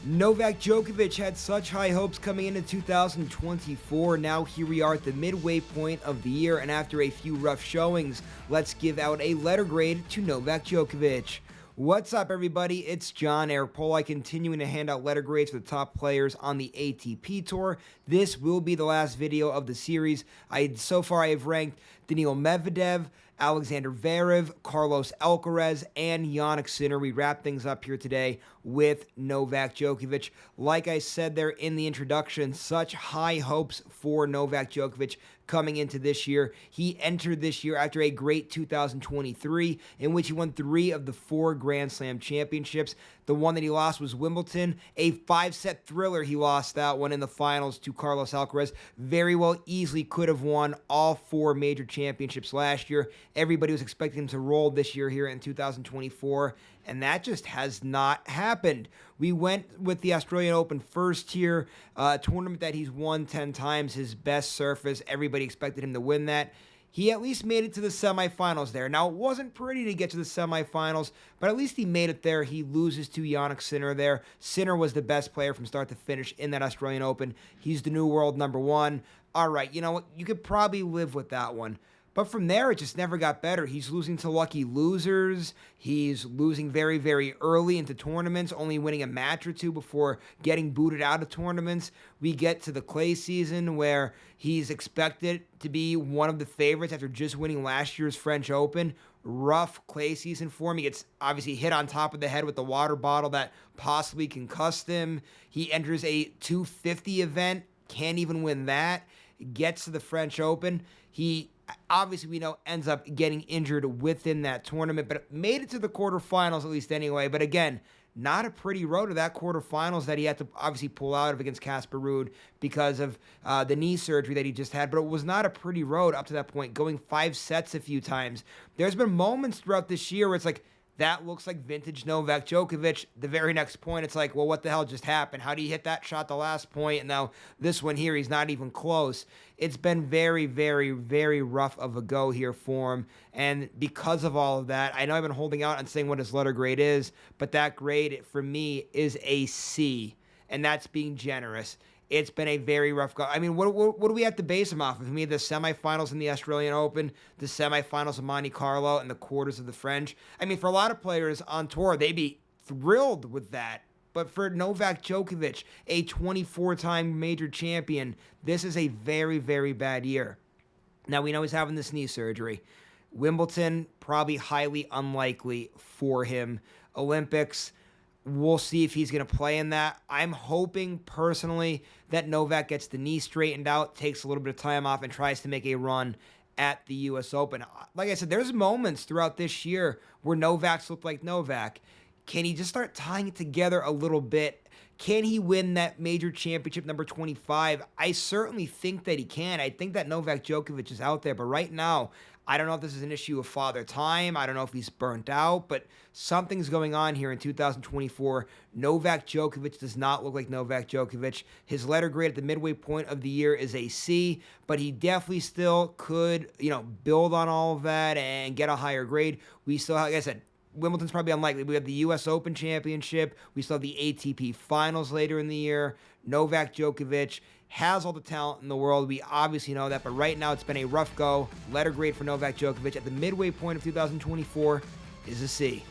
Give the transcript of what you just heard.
Novak Djokovic had such high hopes coming into 2024. Now here we are at the midway point of the year, and after a few rough showings, let's give out a letter grade to Novak Djokovic. What's up, everybody? It's John Eric Poli continuing to hand out letter grades for the top players on the ATP Tour. This will be the last video of the series. So far I have ranked Daniil Medvedev, Alexander Zverev, Carlos Alcaraz, and Jannik Sinner. We wrap things up here today with Novak Djokovic. Like I said there in the introduction, such high hopes for Novak Djokovic coming into this year. He entered this year after a great 2023 in which he won 3 of the 4 Grand Slam championships. The one that he lost was Wimbledon, a 5-set thriller. He lost that one in the finals to Carlos Alcaraz. Very well easily could have won all 4 major championships last year. Everybody was expecting him to roll this year here in 2024, and that just has not happened. We went with the Australian Open first here, a tournament that he's won 10 times, his best surface. Everybody expected him to win that. He at least made it to the semifinals there. Now, it wasn't pretty to get to the semifinals, but at least he made it there. He loses to Jannik Sinner there. Sinner was the best player from start to finish in that Australian Open. He's the new world number 1. All right, you know what? You could probably live with that one. But from there, it just never got better. He's losing to lucky losers. He's losing very, very early into tournaments, only winning a match or 2 before getting booted out of tournaments. We get to the clay season where he's expected to be one of the favorites after just winning last year's French Open. Rough clay season for him. He gets obviously hit on top of the head with the water bottle that possibly concussed him. He enters a 250 event, can't even win that. Gets to the French Open. He obviously, we know, ends up getting injured within that tournament, but made it to the quarterfinals at least anyway. But again, not a pretty road to that quarterfinals that he had to obviously pull out of against Casper Ruud because of the knee surgery that he just had. But it was not a pretty road up to that point, going 5 sets a few times. There's been moments throughout this year where it's like, that looks like vintage Novak Djokovic. The very next point, it's like, well, what the hell just happened? How do you hit that shot the last point? And now this one here, he's not even close. It's been very, very, very rough of a go here for him. And because of all of that, I know I've been holding out on saying what his letter grade is, but that grade for me is a C, and that's being generous. It's been a very rough go. I mean, what do we have to base him off of? We had the semifinals in the Australian Open, the semifinals of Monte Carlo, and the quarters of the French. I mean, for a lot of players on tour, they'd be thrilled with that. But for Novak Djokovic, a 24-time major champion, this is a very, very bad year. Now, we know he's having this knee surgery. Wimbledon, probably highly unlikely for him. Olympics, we'll see if he's going to play in that. I'm hoping, personally, that Novak gets the knee straightened out, takes a little bit of time off, and tries to make a run at the U.S. Open. Like I said, there's moments throughout this year where Novak's looked like Novak. Can he just start tying it together a little bit? Can he win that major championship number 25? I certainly think that he can. I think that Novak Djokovic is out there, but right now, I don't know if this is an issue of father time. I don't know if he's burnt out, but something's going on here in 2024. Novak Djokovic does not look like Novak Djokovic. His letter grade at the midway point of the year is a C, but he definitely still could, build on all of that and get a higher grade. We still, like I said, Wimbledon's probably unlikely. We have the U.S. Open Championship. We still have the ATP Finals later in the year. Novak Djokovic has all the talent in the world. We obviously know that, but right now it's been a rough go. Letter grade for Novak Djokovic at the midway point of 2024 is a C.